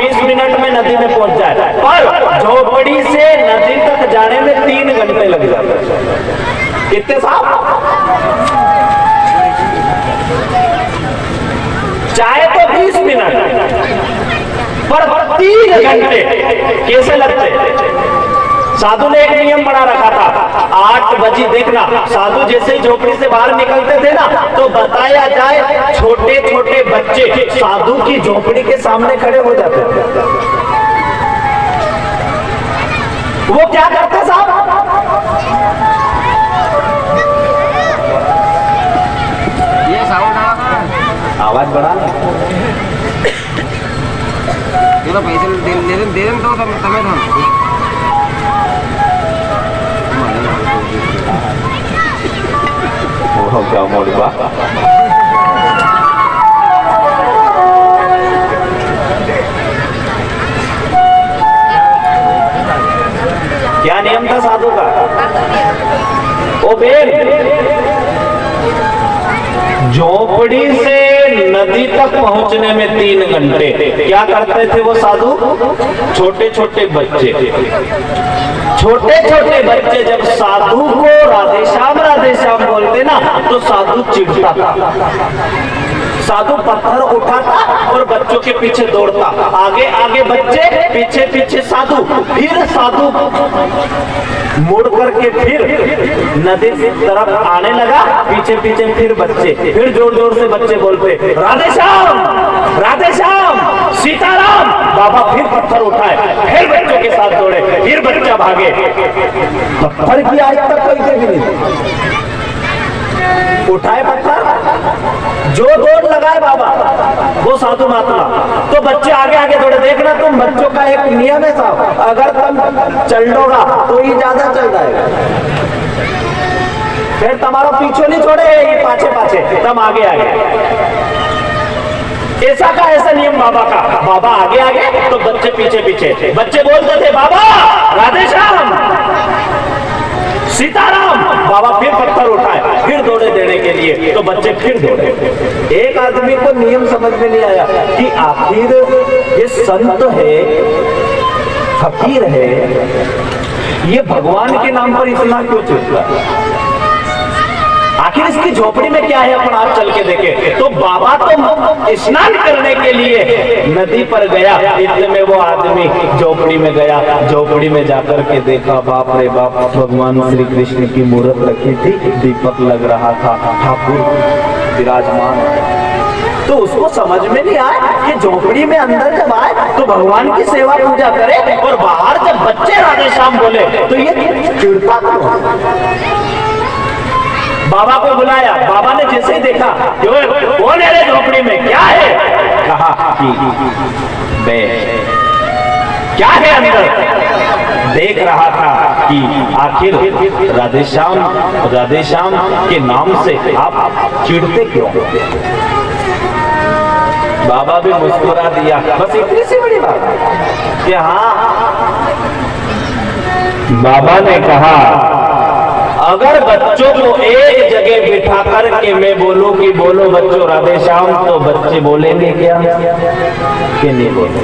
20 minute में नदी में पहुंच जाए, पर झोपड़ी से नदी तक जाने में 3 घंटे लग जाते हैं। कितने साहब? चाहे तो 20 मिनट, पर 3 घंटे कैसे लगते? साधु ने एक नियम बना रखा था, 8 बजे देखना, साधु जैसे ही झोपड़ी से बाहर निकलते थे ना, तो बताया जाए छोटे छोटे बच्चे साधु की झोपड़ी के सामने खड़े हो जाते थे। वो क्या करते साहब? ये आवाज बढ़ा पैसे दे तो તમે क्या मोड़वा क्या नियम था साधु का? ओ बेन, झोपड़ी से नदी तक पहुंचने में 3 घंटे क्या करते थे वो साधु? छोटे छोटे बच्चे जब साधु को राधे श्याम बोलते ना, तो साधु चिढ़ता था। साधु पत्थर उठाता और बच्चों के पीछे दौड़ता, आगे आगे बच्चे, पीछे पीछे साधु। फिर साधु मुड़ करके फिर नदी की तरफ आने लगा, पीछे पीछे फिर बच्चे, फिर जोर जोर से बच्चे बोलते राधे श्याम सीताराम। बाबा फिर पत्थर उठाए, फिर बच्चों के साथ दौड़े, फिर बच्चा भागे। पत्थर की आज तक कोई देखी नहीं, उठाए पत्थर, जो दौड़ लगाए बाबा वो साधु महात्मा। तो बच्चे आगे आगे दौड़े। देखना तुम बच्चों का एक नियम है साहब, अगर तुम चल दोगा तो ये ज्यादा चल जाएगा, फिर तुम्हारा पीछे नहीं छोड़े, ये पाछे तुम आगे आगे। ऐसा का ऐसा नियम बाबा का, बाबा आगे आगे तो बच्चे पीछे पीछे। बच्चे बोलते थे बाबा राधे श्याम सीताराम। बाबा फिर पत्थर उठाए, फिर दौड़े देने के लिए, तो बच्चे फिर दौड़े। एक आदमी को नियम समझ में नहीं आया कि आखिर ये संत है, फकीर है, ये भगवान के नाम पर इतना क्यों चिढ़ता है? आखिर इसकी झोपड़ी में क्या है? अपन आप चल के देखे तो बाबा तो स्नान करने के लिए नदी पर गया, इतने में वो आदमी झोपड़ी में गया। झोपड़ी में जाकर के देखा, बाप रे बाप, भगवान श्री कृष्ण की मूर्त रखी थी, दीपक लग रहा था, ठाकुर विराजमान। तो उसको समझ में नहीं आया कि झोपड़ी में अंदर जब आए तो भगवान की सेवा पूजा करे, और बाहर जब बच्चे राधे श्याम बोले तो ये चिढ़ता क्यों? बाबा को बुलाया, बाबा ने जैसे ही देखा, कौन है रे झोपड़ी में, क्या है? कहा कि क्या है अंदर? देख रहा था कि आखिर राधे श्याम के नाम से आप चिढ़ते क्यों? बाबा भी मुस्कुरा दिया, बस इतनी सी बड़ी बात कि हाँ। बाबा ने कहा अगर बच्चों को एक जगह बिठा करके मैं बोलूं कि बोलो बच्चों राधे श्याम, तो बच्चे बोलेंगे क्या कि नहीं बोले?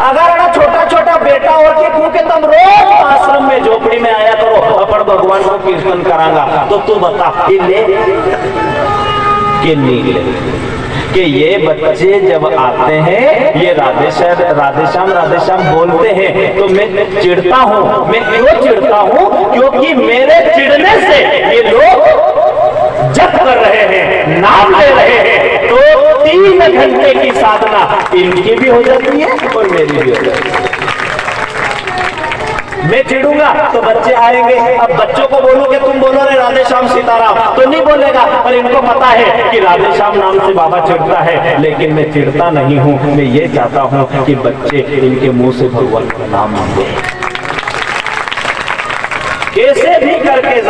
अगर ना छोटा छोटा बेटा और के तू के तुम रोज आश्रम में झोपड़ी में आया करो, अपन भगवान को कीर्तन करांगा, तो तू बता कि ले कि नहीं ले? कि ये बच्चे जब आते हैं, ये राधे श्याम बोलते हैं, तो मैं चिढ़ता हूँ। मैं क्यों चिढ़ता हूँ? क्योंकि मेरे चिढ़ने से ये लोग जप कर रहे हैं, नाम ले रहे हैं, तो 3 घंटे की साधना इनकी भी हो जाती है और मेरी भी हो जाती है। मैं चिढ़ूंगा तो बच्चे आएंगे। अब बच्चों को बोलूं कि तुम बोलो रे राधे श्याम सीताराम, तो नहीं बोलेगा, पर इनको पता है कि राधे श्याम नाम से बाबा चिढ़ता है। लेकिन मैं चिढ़ता नहीं हूं, मैं ये चाहता हूं कि बच्चे इनके मुंह से भगवान का नाम मांगे, कैसे भी करके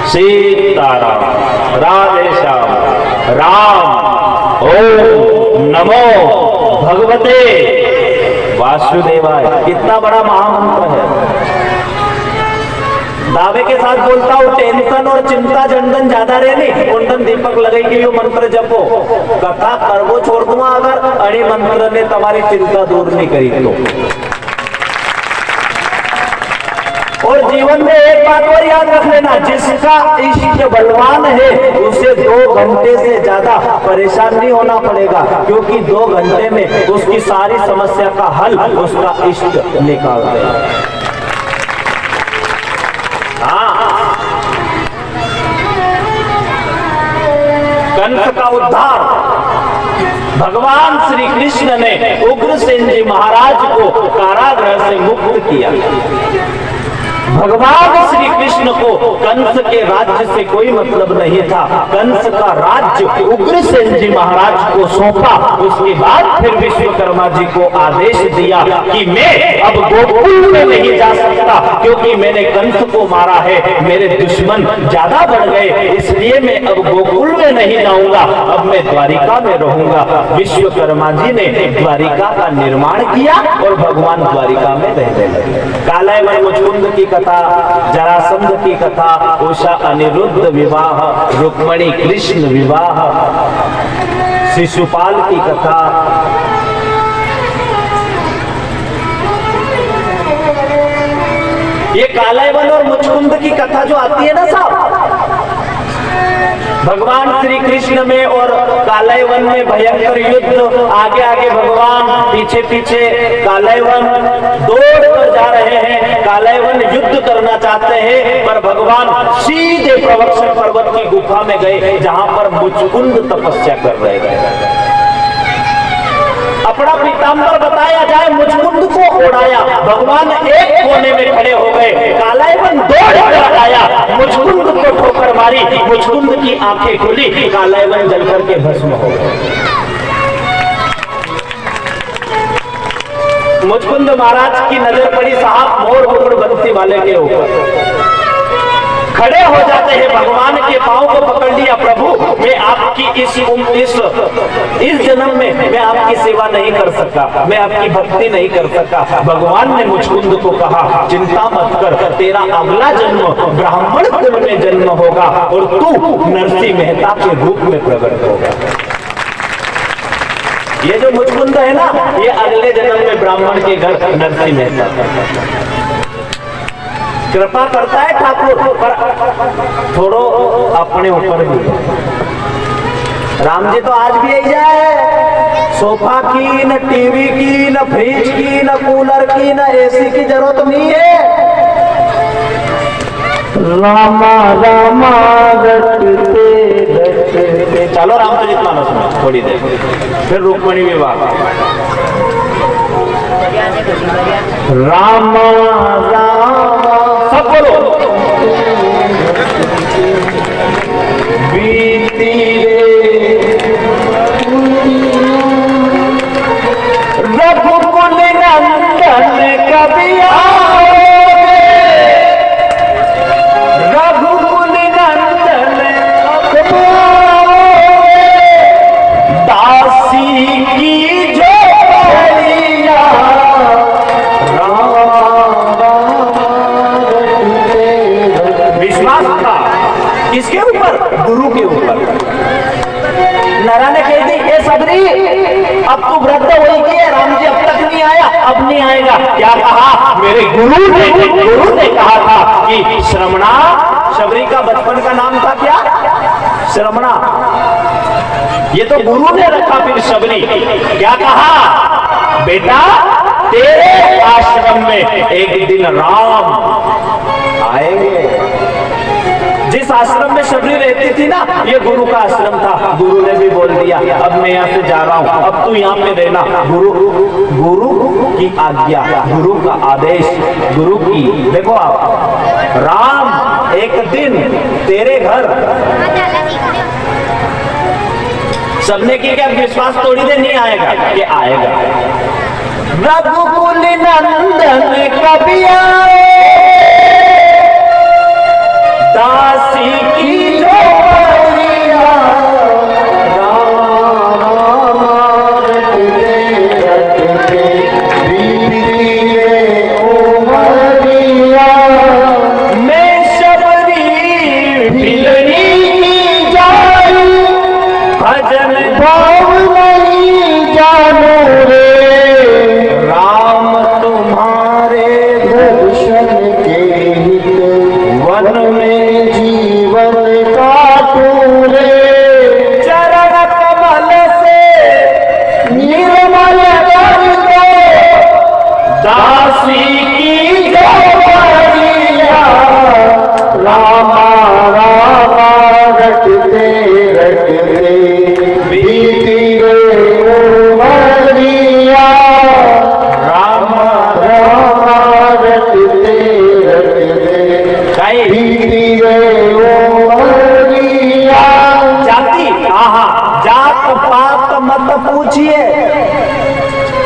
सीताराम राधे श्याम राम ओम नमो भगवते वासुदेवाय। कितना बड़ा महामंत्र है। दावे के साथ बोलता हूँ, टेंशन और चिंता जंडन ज्यादा रहनी कुंडन दीपक लगे कि यो मंत्र जपो कथा करवो छोड़ दूंगा अगर अणी मंत्र ने तुम्हारी चिंता दूर नहीं करी तो। और जीवन में एक बात और याद रख लेना, जिसका इष्ट बलवान है उसे 2 घंटे से ज्यादा परेशान नहीं होना पड़ेगा, क्योंकि 2 घंटे में उसकी सारी समस्या का हल उसका इष्ट निकाल देगा। हाँ, कंस का उद्धार भगवान श्री कृष्ण ने उग्रसेन जी महाराज को कारागृह से मुक्त किया। भगवान श्री कृष्ण को कंस के राज्य से कोई मतलब नहीं था, कंस का राज्य उग्रसेन जी महाराज को सौंपा। उसके बाद फिर विश्वकर्मा जी को आदेश दिया कि मैं अब गोकुल में नहीं जा सकता, क्योंकि मैंने कंस को मारा है, मेरे दुश्मन ज्यादा बढ़ गए, इसलिए मैं अब गोकुल में नहीं जाऊंगा, अब मैं द्वारिका में रहूंगा। विश्वकर्मा जी ने द्वारिका का निर्माण किया और भगवान द्वारिका में रहने लगे। कालयवन मुचकुंद की कथा, जरासंध की कथा, उषा अनिरुद्ध विवाह, रुक्मणी कृष्ण विवाह, शिशुपाल की कथा, ये कालयवन और मुचकुंद की कथा जो आती है ना साहब, भगवान श्री कृष्ण में और कालयवन में भयंकर युद्ध, आगे आगे भगवान, पीछे पीछे कालयवन दौड़ कर जा रहे हैं। कालयवन युद्ध करना चाहते हैं, पर भगवान सीधे प्रवक्षण पर्वत की गुफा में गए, जहां पर मुचकुंद तपस्या कर रहे थे। अपना पीताम्बर बताया जाए, मुचकुंद को उड़ाया, भगवान एक कोने में खड़े हो गए, कालयवन दौड़ कर आया, मुचकुंद को ठोकर मारी, मुचकुंद की आंखें खुली, कालयवन जलकर के भस्म हो गए। मुचकुंद महाराज की नजर पड़ी साहब मोर मुकुट बंसी वाले के ऊपर, खड़े हो जाते हैं, भगवान के पांव को पकड़ लिया, प्रभु मैं आपकी इस जन्म में मैं आपकी सेवा नहीं कर सका, मैं आपकी भक्ति नहीं कर सका। भगवान ने मुचकुंद को कहा, चिंता मत कर, तेरा अगला जन्म ब्राह्मण कुल में जन्म होगा और तू नरसिंह मेहता के रूप में प्रकट होगा। ये जो मुचकुंद है ना, ये अगले जन्म में ब्राह्मण के घर नरसिंह मेहता कृपा करता है ठाकुर, पर थोड़ो अपने ऊपर भी। राम जी तो आज भी यही जाए, सोफा की न टीवी की न फ्रिज की न कूलर की न एसी की जरूरत नहीं है। रामा रामा रटते रटते, चलो रामचरित मानस में थोड़ी देर, फिर रुक्मणी विवाह। रामा रामा सब बोलो, बीती रघुकुल नंदन कभी आओगे, रघुकुल नंदन कभी आओगे, दासी की जो बलिया किसके ऊपर? गुरु के ऊपर। नारा ने कह दी, ए सबरी अब तू व्रत वही की है, राम जी अब तक नहीं आया, अब नहीं आएगा। क्या कहा? मेरे गुरु ने कहा था कि श्रमणा, शबरी का बचपन का नाम था क्या? श्रमणा। ये तो गुरु ने रखा फिर शबरी। क्या कहा? बेटा तेरे आश्रम में एक दिन राम आएंगे। जिस आश्रम में शबरी रहती थी ना, ये गुरु का आश्रम था। गुरु ने भी बोल दिया, अब मैं यहाँ से जा रहा हूँ, अब तू यहाँ पे रहना। गुरु की आज्ञा, गुरु का आदेश, गुरु की। देखो आप, राम एक दिन तेरे घर। सबने की क्या विश्वास तोड़ी दे, नहीं आएगा? ये आएगा। रघुकुल नंदन कभी आए, दासी की जो बलिया, राम रटते रटते बीती रे उमरिया, मैं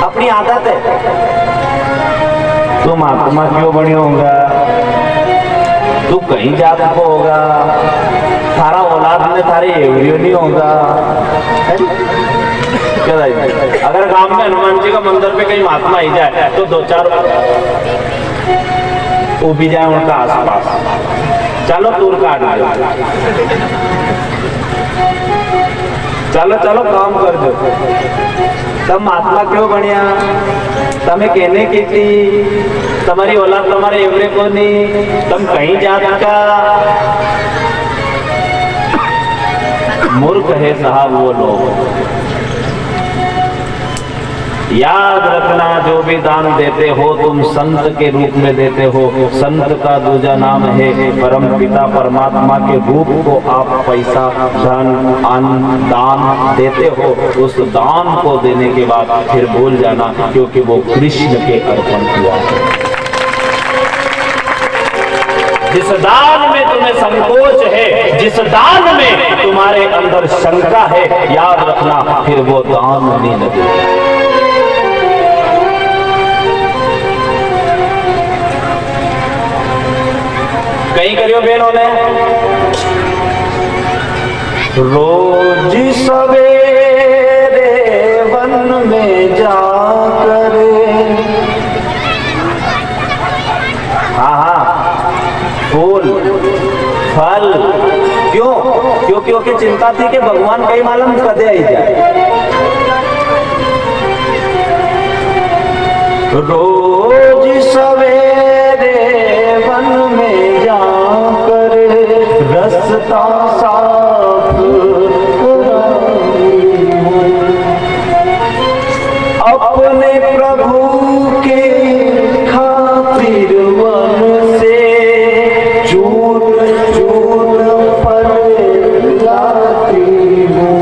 अपनी आदत है। तू महात्मा क्यों बनी होगा, तू कहीं जात को होगा, थारा औलाद में थारे एवरियो नहीं होगा। क्या भाई, अगर गांव में हनुमान जी का मंदिर पे कहीं महात्मा ही जाए तो दो चार वो भी जाए उनका आसपास, चलो दूर काट दो, चलो चलो काम कर दो। तब महात्मा क्यों बनिया, तमें कहने की थी तुम्हारी औलाद तुम्हारे एवरे को नहीं, तुम कहीं जात का मूर्ख है साहब वो लोग। याद रखना, जो भी दान देते हो तुम संत के रूप में देते हो। संत का दूजा नाम है परम पिता परमात्मा के रूप को आप पैसा धन अन्न दान देते हो। उस दान को देने के बाद फिर भूल जाना, क्योंकि वो कृष्ण के अर्पण किया है। जिस दान में तुम्हें संकोच है, जिस दान में तुम्हारे अंदर शंका है, याद रखना फिर वो दान नहीं लगेगा। कहीं करियो बहनों ने, रोज सवेरे वन में जाकर, हाँ फूल फल, क्यों? क्योंकि चिंता थी कि भगवान कहीं मालूम कदे आई जाए। रोज सवेरे वन में जाकर रास्ता साफ अपने प्रभु के खातिर वन से चूर चूर पर लाती हूँ।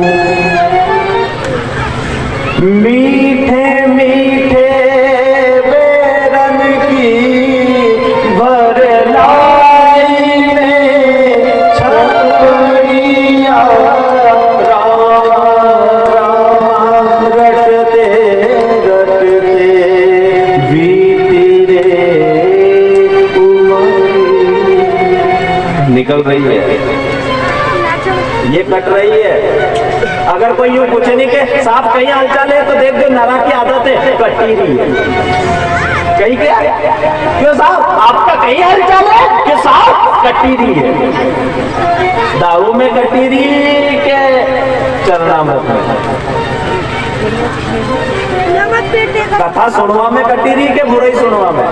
मीठे मीठे निकल रही है, ये कट रही है। अगर कोई यूं पूछे नहीं कि साहब कहीं हालचाल है, तो देख जो नारा की आदत है, कटी रही है। कहीं क्या क्यों साहब आपका कहीं हालचाल है कि साहब कटी रही है। दारू में कटी रही के चरणामृत में, कथा सुनवा में कटी रही के बुराई सुनवा में,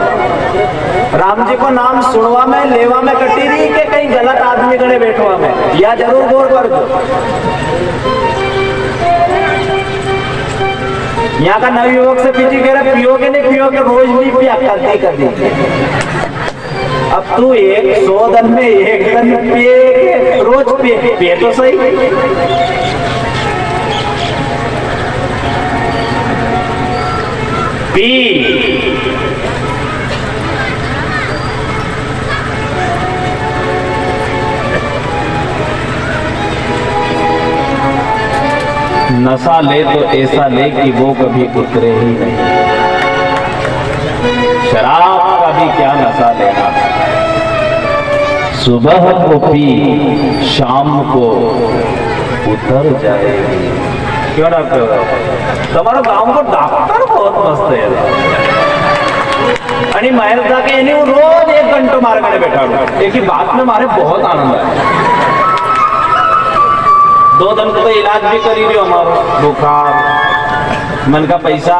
राम जी को नाम सुनवा में लेवा में कटी रही के कहीं गलत आदमी गणे बैठवा में, या जरूर गौर कर दो। यहाँ का नवयुवक से पीछे कह रहा पियोगे नहीं पियोगे, रोज भी पिया करती करती। अब तू 100 दिन में एक दिन पिए, रोज पिए तो सही। पी नशा ले तो ऐसा ले कि वो कभी उतरे ही नहीं। शराब का भी क्या नशा लेना, सुबह को पी शाम को उतर जाएगी। क्यों डॉक्टर? तुम्हारा गांव को डॉक्टर बहुत मस्त है। आणि माहेर जाके यानी रोज 1 घंटो मारे गणे बैठा, एक ही बात में मारे बहुत आनंद है। 2 दिन तो इलाज भी करी लियो हमारो, बुखार मन का पैसा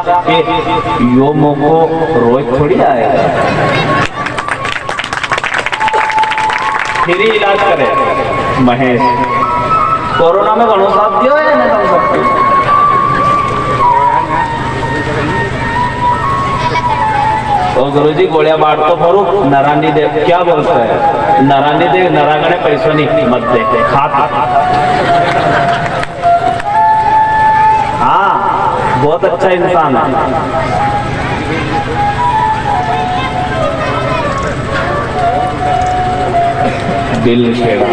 यो मोको रोज थोड़ी आएगा, फिर ही इलाज करे। महेश कोरोना में घणो साथ दियो है ना तुम सबको। और गुरुजी गोलियां बांट तो करो, नरानी दे क्या बोलता है, नरानी दे नरागणे पैसों नहीं मत दे, खाता। हाँ बहुत अच्छा इंसान है। दिल छेड़ा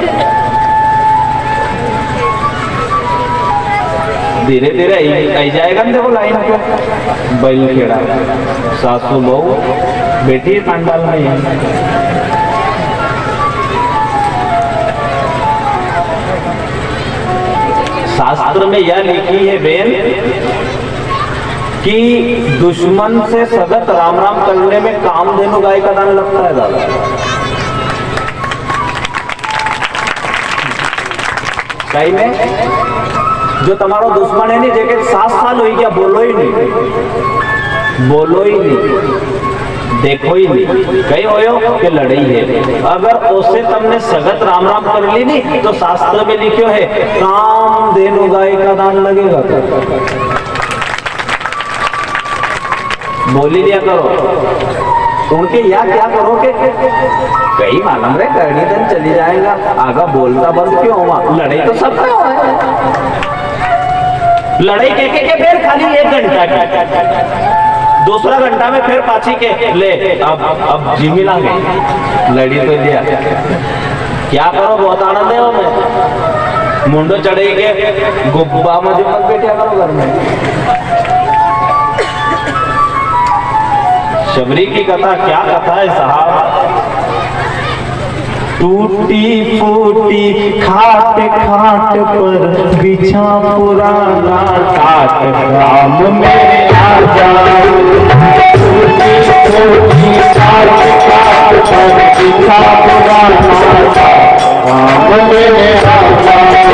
धीरे धीरे आई जाएगा ना। देखो लाइन पे बैल खेड़ा, सासू बहू बेटी पंडाल में है। शास्त्र में यह लिखी है बेन कि दुश्मन से सगत राम राम करने में कामधेनु गाय का दान लगता है दादा। सही में जो तुम्हारा दुश्मन है नहीं, जेके 7 साल हो गया बोलो ही नहीं, बोलो ही नहीं, देखो ही नहीं, कहीं हो कि लड़ाई है। अगर उससे तुमने सगत राम राम कर ली नहीं तो शास्त्र में लिखो है कामधेनु गाय का दान लगेगा। बोली लिया करो उनके, या क्या करो के कई मालूम रे करनी दिन चली जाएगा, आगा बोलता बंद क्यों हुआ। लड़ाई तो सब लड़ाई के फिर खाली 1 घंटा की, दूसरा घंटा में फिर पाछी के ले अब जिमी लागे लड़ी तो लिया क्या करो। बहुत आनंद है हमें, मुंडो चढ़े के गुब्बा मुझे मत बैठा करो घर में। शबरी की कथा क्या कथा है साहब। टूटी फूटी खाट खाट पर बिछा पुराना ठाट, राम मेरे आ जाओ। टूटी फूटी खाट खाट पर बिछा पुराना ठाट, राम मेरे आ जाओ।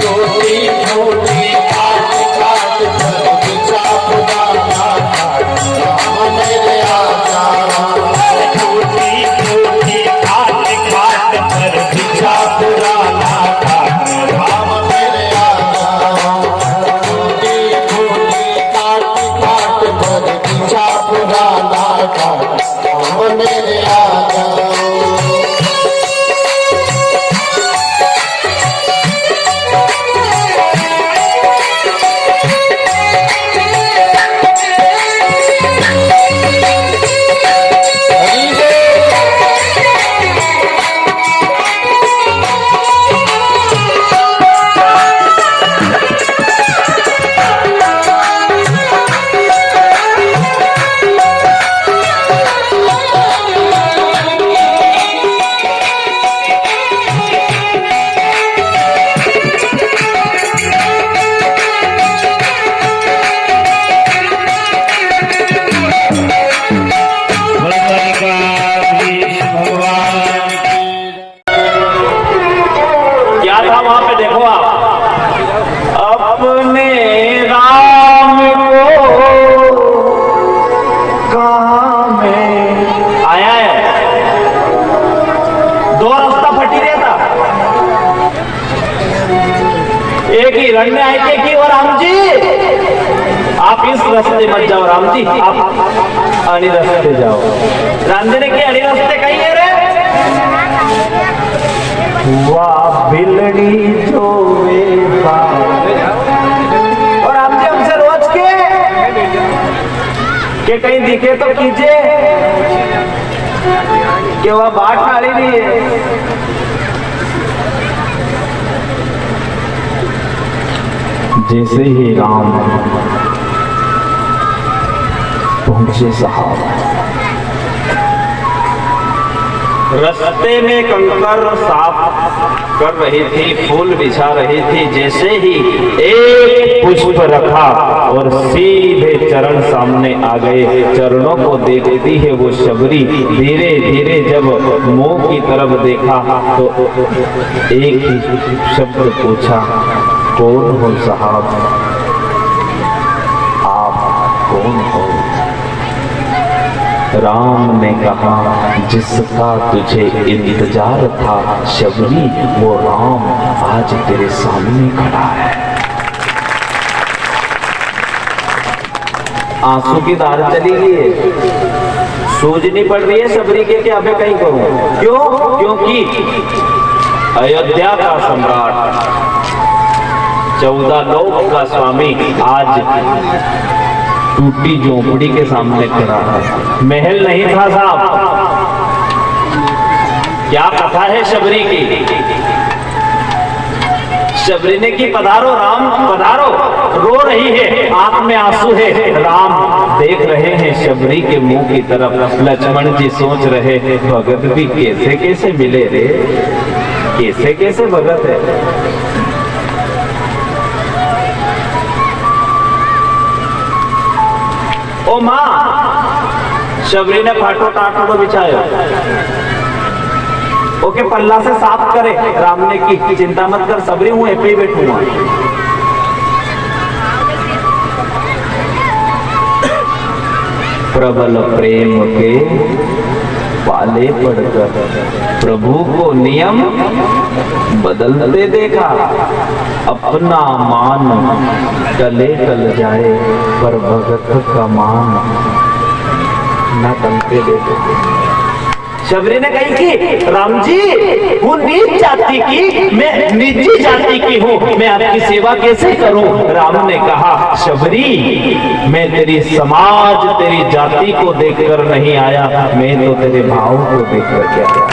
छोटी छोटी काट काट कर बिछा पुराना मेरे आ जाओ। क्या था वहां पे देखो आप, अपने राम को कहाँ में आया है, दो रास्ता फटी रहता, एक ही रण में आए थे कि और राम जी आप इस रास्ते मत जाओ, राम जी आप अणी रास्ते जाओ। राम जी ने कि अणी रास्ते कहीं है रे, वाह बिलड़ी जो और राम जी हमसे रोज के कहीं दिखे तो कीजिए कि वह बाट खाली नहीं है। जैसे ही राम पहुंचे साहब, रास्ते में कंकर साफ कर रही थी, फूल बिछा रही थी, जैसे ही एक पुष्प रखा और सीधे चरण सामने आ गए। चरणों को देखती है वो शबरी, धीरे धीरे जब मुंह की तरफ देखा तो एक ही शब्द पूछा, कौन हो साहब, आप कौन हो? राम ने कहा, जिसका तुझे इंतजार था शबरी, वो राम आज तेरे सामने खड़ा है। आंसू की धार चली गई है, सूझनी पड़ रही है शबरी के कि अबे कहीं करूं, क्यों? क्योंकि अयोध्या का सम्राट, 14 लोक का स्वामी आज टूटी झोपड़ी के सामने खड़ा है। महल नहीं था साहब, क्या कथा है शबरी की। शबरी ने की पधारो राम पधारो, रो रही है, आंख में आंसू है। राम देख रहे हैं शबरी के मुंह की तरफ। लक्ष्मण जी सोच रहे, भगत भी कैसे कैसे मिले रे, कैसे कैसे भगत है। ओ माँ, शबरी ने फाटो टाटो बिछाया, ओके पल्ला से साफ करे। राम ने की चिंता मत कर शबरी, हूं पे ही बैठूंगा। प्रबल प्रेम के पाले पड़कर प्रभु को नियम बदलते देखा। अपना मान टले टल जाए पर भगत का मान न टलते देखो। शबरी ने कही कि राम जी, वो नीच जाति की, मैं निजी जाति की हूँ, मैं आपकी सेवा कैसे करूं? राम ने कहा, शबरी मैं तेरी समाज तेरी जाति को देखकर नहीं आया, मैं तो तेरे भाव को देखकर के आया।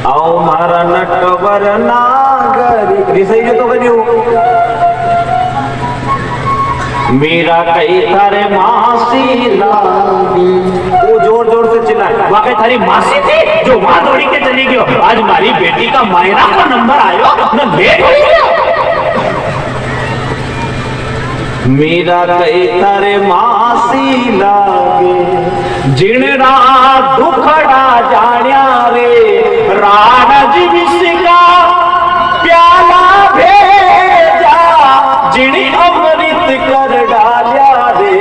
आओ मारा नटवर नागरी विषय जो तो बनी हो मेरा कई थारे मासी लागी, वो जोर जोर से चिल्लाए। वाकई थारी मासी थी जो वहां दौड़ी के चली गई। आज हमारी बेटी का मायना का नंबर आयो न लेट हो गया। मेरा कई थारे मासी लागे, जिणरा दुखड़ा जाण्या रे, राणा जी विसिका प्याला भेजा, जिणी अमृत कर डाल्या रे,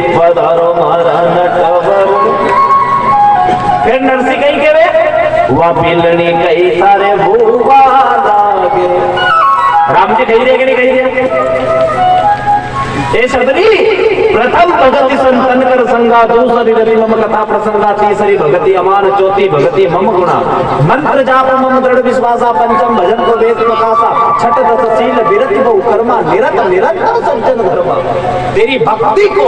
पधारो मारा नटवर। फिर नरसी कही के वे वह पिलनी कई सारे भूवा लागे। राम जी कही रहे कि नहीं कही रहे? हे शबरी, प्रथम भगति संतन कर संगा, दूसरी रति मम कथा प्रसंगा, तीसरी भगति अमान, चौथी भगति मम गुणा, मंत्र जाप मम दृढ़ विश्वासा, पंचम भजन को वेद प्रकाशा, छठ दस शील विरति बहु कर्मा, निरत निरंतर सज्जन धर्मा। तेरी भक्ति को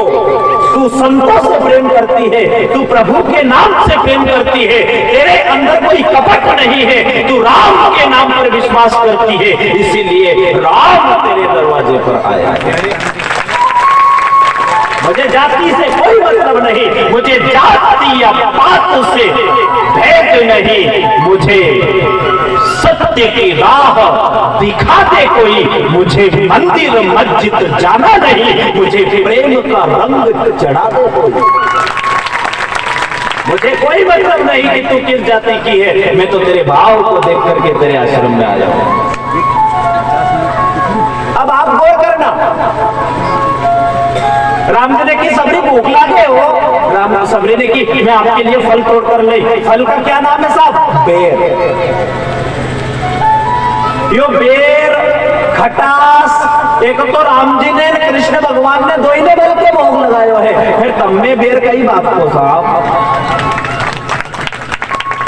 तू संतों से प्रेम करती है, तू प्रभु के नाम से प्रेम करती है, तेरे अंदर कोई कपट नहीं है, तू राम के नाम पर विश्वास करती है, इसीलिए राम तेरे दरवाजे पर आया है। मुझे जाति से कोई मतलब नहीं, मुझे जाति या पात से भेद नहीं, मुझे सत्य की राह दिखा दे कोई, मुझे मंदिर मस्जिद जाना नहीं, मुझे प्रेम का रंग चढ़ा दे कोई। मुझे कोई मतलब नहीं कि तू किस जाति की है, मैं तो तेरे भाव को देख करके तेरे आश्रम में आया हूं। अब आप गौर करना, राम जी ने की सबरी भूख लागे हो, राम सबरी ने की मैं आपके लिए फल तोड़ कर ले। फल का क्या नाम है साहब? बेर। यो बेर, खटास, एक तो राम जी ने कृष्ण भगवान ने दो ही ने मिल के भोग लगायो है, फिर तब में बेर कई बात को साहब।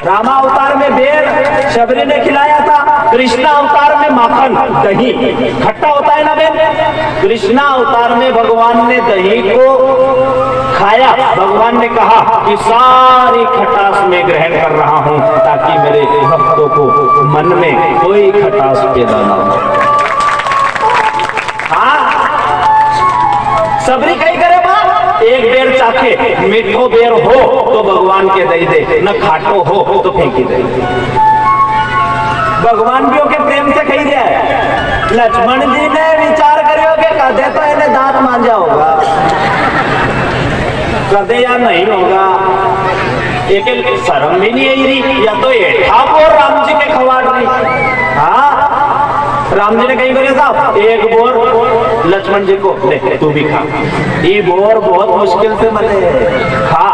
रामा अवतार में बेर शबरी ने खिलाया था, कृष्णा अवतार में माखन दही, खट्टा होता है ना बेर। कृष्णा अवतार में भगवान ने दही को खाया, भगवान ने कहा कि सारी खटास में ग्रहण कर रहा हूं ताकि मेरे भक्तों को मन में कोई खटास पैदा ना हो। हाँ, सबरी कहीं करे बात, एक बेर चाखे, मीठो बेर हो तो भगवान के दही दे, न खाटो हो तो फेंकी दे। भगवान भी के प्रेम से खाई जाए। लक्ष्मण जी ने विचार करियो कि कदे तो इन्हें दांत मांझा होगा, कदे या नहीं होगा, एक शर्म भी नहीं आई रही, या तो ये ठाप और राम जी के खवाड़ रही। हाँ, राम जी ने कहीं करे साहब एक बोर लक्ष्मण जी को ले, तू भी खा, ये बोर बहुत मुश्किल से मले, खा।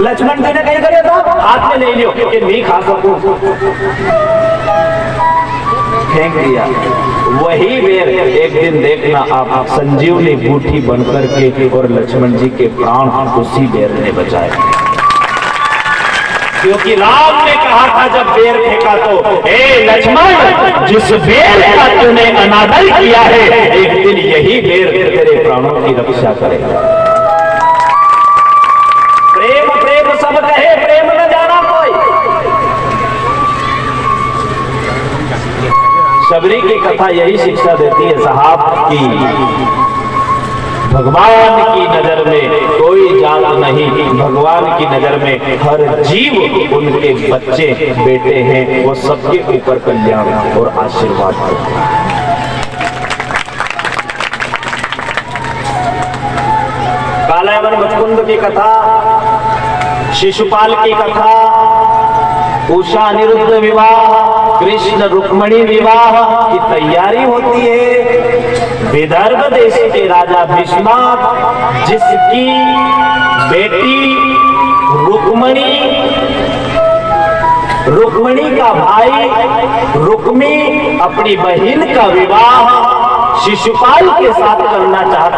लक्ष्मण जी ने कहीं करे साहब हाथ में ले लियो कि नहीं खा सकूं, फेंक दिया। वही बेर एक दिन देखना आप संजीवनी बूटी बनकर के, और लक्ष्मण जी के प्राण उसी बेर ने बचाए, क्योंकि राम ने कहा था जब बेर फेंका तो, हे लक्ष्मण, जिस बेर का तूने अनादर किया है, एक दिन यही बेर तेरे प्राणों की रक्षा करेगा। प्रेम प्रेम सब कहे, प्रेम न जाना कोई। शबरी की कथा यही शिक्षा देती है साहब कि भगवान की नजर में कोई जात नहीं, भगवान की नजर में हर जीव उनके बच्चे बेटे हैं, वो सबके ऊपर कल्याण और आशीर्वाद करते हैं। कालायवन मुचकुंद की कथा, शिशुपाल की कथा, उषा अनिरुद्ध विवाह, कृष्ण रुक्मणी विवाह की तैयारी होती है। विदर्भ देश के राजा भीष्मक, जिसकी बेटी रुक्मणी का भाई रुक्मी अपनी बहन का विवाह शिशुपाल के साथ करना चाहता